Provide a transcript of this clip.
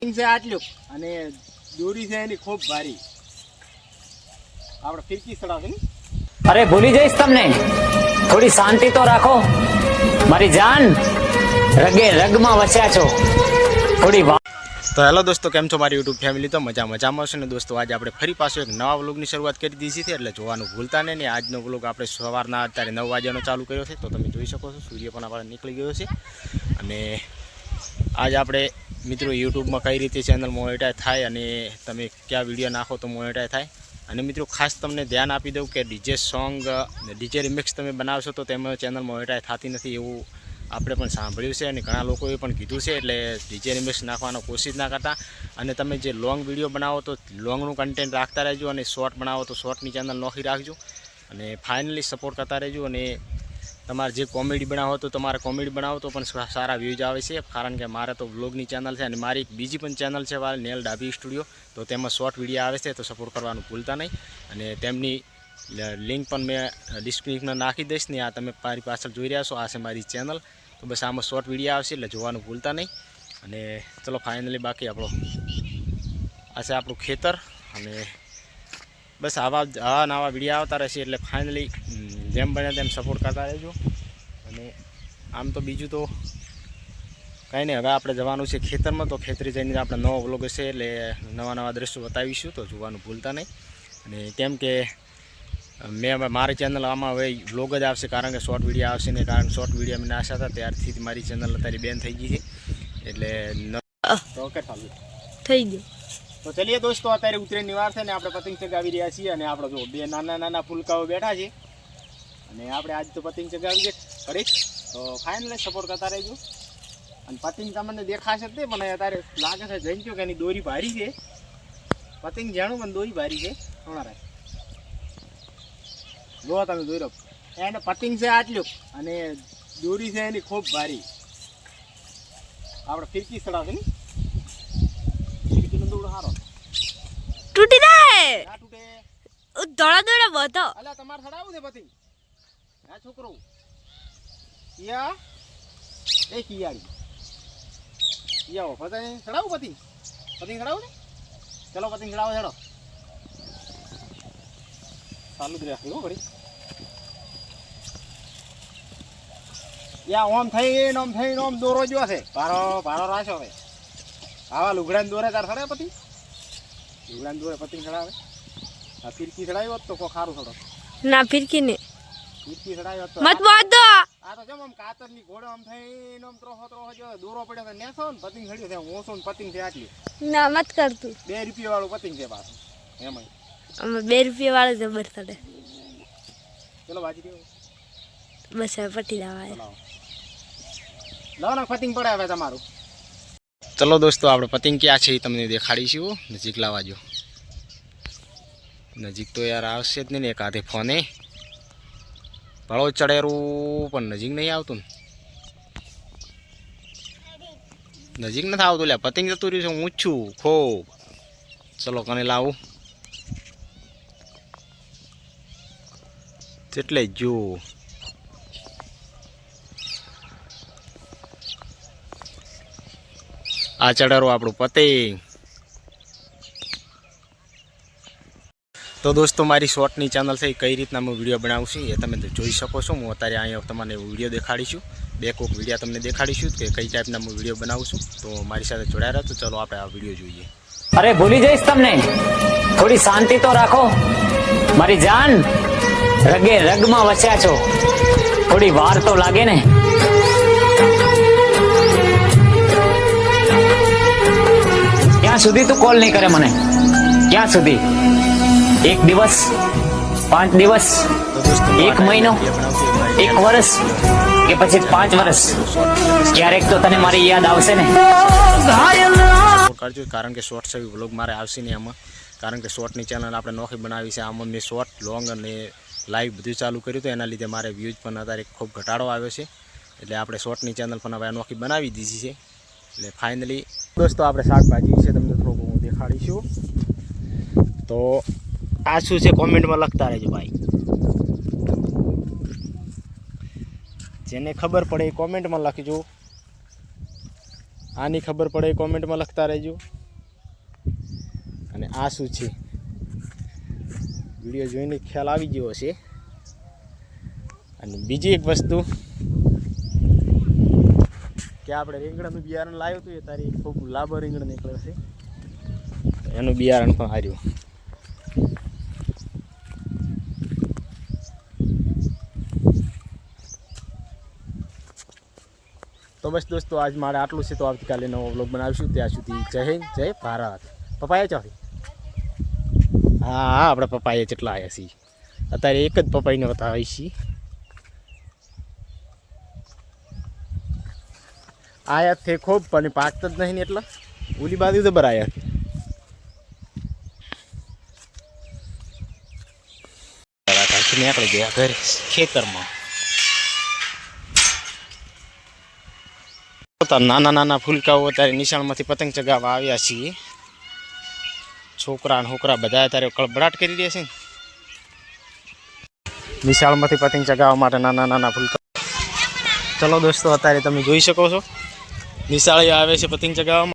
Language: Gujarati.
છે આટલું અને દોરી છે એની ખૂબ ભારી. આપણે ફિરકી ચડાવશે ને. અરે ભૂલી જઈશ તમને, થોડી શાંતિ તો રાખો મારી જાન. રગે રગમાં વસ્યા છો થોડી. તો હેલો દોસ્તો, કેમ છો મારી યુટ્યુબ ફેમિલી? તો મજામાં છે ને દોસ્તો. આજે આપણે ફરી પાછો એક નવા વ્લોગની શરૂઆત કરી દીધી છે, એટલે જોવાનું ભૂલતા નહીં. આજનો વ્લોગ આપણે સવારના અત્યારે 9 વાગ્યાનો ચાલુ કર્યો છે. તો તમે જોઈ શકો છો સૂર્ય પણ આપણે નીકળી ગયો છે. અને આજ આપણે મિત્રો યુટ્યુબમાં કઈ રીતે ચેનલ મોનેટાઈઝ થાય અને તમે કયા વિડીયો નાખો તો મોનેટાઈઝ થાય. અને મિત્રો ખાસ તમને ધ્યાન આપી દઉં કે ડીજે સોંગ ડીજે રિમિક્સ તમે બનાવશો તો તેમાં ચેનલ મોનેટાઈઝ થતી નથી, એવું આપણે પણ સાંભળ્યું છે અને ઘણા લોકોએ પણ કીધું છે. એટલે ડીજે રિમિક્સ નાખવાનો કોશિશ ના કરતા, અને તમે જે લોંગ વિડીયો બનાવો તો લોંગનું કન્ટેન્ટ રાખતા રહેજો, અને શોર્ટ બનાવો તો શોર્ટની ચેનલ નોખી રાખજો. અને ફાઇનલી સપોર્ટ કરતા રહેજો. અને તમારે જે કોમેડી બનાવો તો તમારે કોમેડી બનાવો તો પણ સારા વ્યૂઝ આવે છે, કારણ કે મારે તો વ્લોગની ચેનલ છે. અને મારી બીજી પણ ચેનલ છે નેલ ડાબી સ્ટુડિયો, તો તેમાં શોર્ટ વિડીયો આવે છે, તો સપોર્ટ કરવાનું ભૂલતા નહીં. અને તેમની લિંક પણ મેં ડિસ્ક્રિપ્શનમાં નાખી દઈશ ને. આ તમે મારી પાછળ જોઈ રહ્યા છો, આ છે મારી ચેનલ. તો બસ આમાં શોર્ટ વિડીયો આવશે, એટલે જોવાનું ભૂલતા નહીં. અને ચલો ફાઇનલી બાકી આ છે આપણું ખેતર. અને બસ આવા નવા વિડીયો આવતા રહેશે, એટલે ફાઇનલી જેમ બને તેમ સપોર્ટ કરતા રહેજો. અને આમ તો બીજું તો કાંઈ નહીં. હવે આપણે જવાનું છે ખેતરમાં, તો ખેતરી જઈને આપણે નવો વ્લોગ હશે, એટલે નવા દ્રશ્યો બતાવીશું, તો જોવાનું ભૂલતા નહીં. અને કેમ કે મારી ચેનલ આમાં હવે વ્લોગ જ આવશે, કારણ કે શોર્ટ વિડીયો આવશે ને. કારણ શોર્ટ વિડીયો મેં આશા હતા ત્યારથી મારી ચેનલ અત્યારે બેન થઈ ગઈ છે, એટલે રોકેટ ચાલુ થઈ ગયું. તો ચલીએ દોસ્તો, અત્યારે ઉત્તરાયણની વાર છે ને આપણે પતંગ ચગાવી રહ્યા છીએ. અને આપણે જો બે નાના ફૂલકાઓ બેઠા છે, અને આપણે આજ તો પતંગ ચગાવી છે કરી. તો ફાઇનલી સપોર્ટ કરતા રહેજો. અને પતંગ તમને દેખાશે જ તે, પણ અત્યારે લાગે છે જઈને કે એની દોરી ભારી છે. પતંગ જાણું પણ દોરી ભારી છે. હમણાં જો તમે જોઈ રહ્યો, એને પતંગ છે આટલું અને દોરી છે એની ખૂબ ભારી. આપણે ફિરકી ચડાવશે ને. ફિરકીનો દોડો સારો તૂટી જાય. ના તૂટે. દોડા દોડા બધો. અલ્યા તમારે ચડાવવું છે પતંગ? હા છોકરો કિયા એ કિયાડી કિયાઓ પતંગ ચડાવું. પતંગ ચડાવું ને. ચલો પતંગ ચડાવો. ચડો ચાલુ જ રાખી હો ઘડી. યા ઓમ થઈને ઓમ દોરો જો છે. ભારો રાખ્યો હવે. આવા લુગડાને દોરે તાર ચડે પતંગ. લુગડાને દોરે પતંગ ચડાવે. આ ફિરકી ચડાવી હોત તો કોઈ સારું ચડો. ના ફિરકી ને ફિરકી ચડાવી હોત તો મત બાંધો. આ તો જેમ આમ કાતરની ઘોડે આમ થઈને આમ ત્રોહો જો દોરો પડ્યો તો નેસો ને પતંગ ચડ્યો છે. ઓછો ને પતંગ છે આટલી. ના મત કરતું. 2 રૂપિયા વાળું પતંગ છે પાછું એમાં. અમે 2 રૂપિયા વાળો જબર ચડે. ચલો વાજી દેવો. બસ હવે પટી લાવાય. લાવો ને પતંગ પડે હવે તમારું. ચલો દોસ્તો, આપણે પતંગ ક્યાં છે એ તમને દેખાડીશું. નજીક લાવવા જો. નજીક તો યાર આવશે જ નહીં ને. એક હાથે ફોને ભળો ચડેરું, પણ નજીક નહીં આવતું ને. નજીક નથી આવતું. લે પતંગ જતું રહ્યું છે. હું છું ખૂબ. ચલો કને લાવું. એટલે જો આ ચડારો આપણું પતંગ. તો દોસ્તો, મારી શોર્ટની ચેનલ છે, કઈ રીતના હું વિડીયો બનાવું છું એ તમે જોઈ શકો છો. હું અત્યારે અહીંયા તમને વિડીયો દેખાડીશું. બે કોક વિડીયો તમને દેખાડીશું કે કઈ ટાઈપના હું વિડીયો બનાવું છું. તો મારી સાથે જોડાયા રહો. તો ચલો આપણે આ વિડીયો જોઈએ. અરે ભૂલી જઈશ તમને, થોડી શાંતિ તો રાખો મારી જાન. રગે રગમાં વસ્યા છો થોડી વાર તો લાગે ને. ક્યાં સુધી તું કોલ નહીં કરે મને? ક્યાં સુધી? 1 દિવસ, 5 દિવસ, 1 મહિનો, 1 વર્ષ કે પછી 5 વર્ષ? ક્યારેક તો તને મારી યાદ આવશે ને. કરજો, કારણ કે શોર્ટ્સ એવી વ્લોગ મારે આવશે નહીં આમાં. કારણ કે શોર્ટની ચેનલ આપણે નોખી બનાવી છે. આમાં મેં શોર્ટ, લોંગ અને લાઈવ બધું ચાલુ કર્યું હતું. એના લીધે મારે વ્યૂઝ પણ અત્યારે ખૂબ ઘટાડો આવ્યો છે. એટલે આપણે શોર્ટની ચેનલ પણ હવે નોખી બનાવી દીધી છે. એટલે ફાઇનલી દોસ્તો, આપણે શાકભાજી વિશે તમને થોડુંક હું દેખાડીશું. તો આ શું છે કોમેન્ટમાં લખતા રહેજો ભાઈ. જેને ખબર પડે એ કોમેન્ટમાં લખજો. આની ખબર પડે એ કોમેન્ટમાં લખતા રહેજો. અને આ શું છે વિડીયો જોઈને ખ્યાલ આવી ગયો હશે. અને બીજી એક વસ્તુ કે આપણે રીંગણાનું બિયારણ લાવ્યું હતું એ તારી ખૂબ લાંબો રીંગણ નીકળે છે. એનું બિયારણ પણ હાર્યું. તો બસ દોસ્તો આજ મારે આટલું છે. તો આવતીકાલે નવો વ્લોગ બનાવીશું. ત્યાં સુધી જય હિન્દ, જય ભારત. પપ્પાએ ચોથી હા હા આપણે પપ્પાએ કેટલા આવ્યા છીએ. અત્યારે એક જ પપ્પાઈને બતાવી છીએ. આયા થે ખૂબ પણ પાકતા જ નહીં ને એટલા ઓલી બાજુ જબર આયા. નીકળી ગયા ઘરે ખેતરમાં. નાના નાના ફૂલકાઓ અત્યારે નિશાળમાંથી પતંગ ચગાવવા આવ્યા છીએ. છોકરા ને છોકરા બધા અત્યારે કળબડાટ કરી રહ્યા છે. નિશાળમાંથી પતંગ ચગાવવા માટે નાના નાના ફૂલકા. ચલો દોસ્તો અત્યારે તમે જોઈ શકો છો નિશાળે આવે છે પતંગ ચગાવવામાં.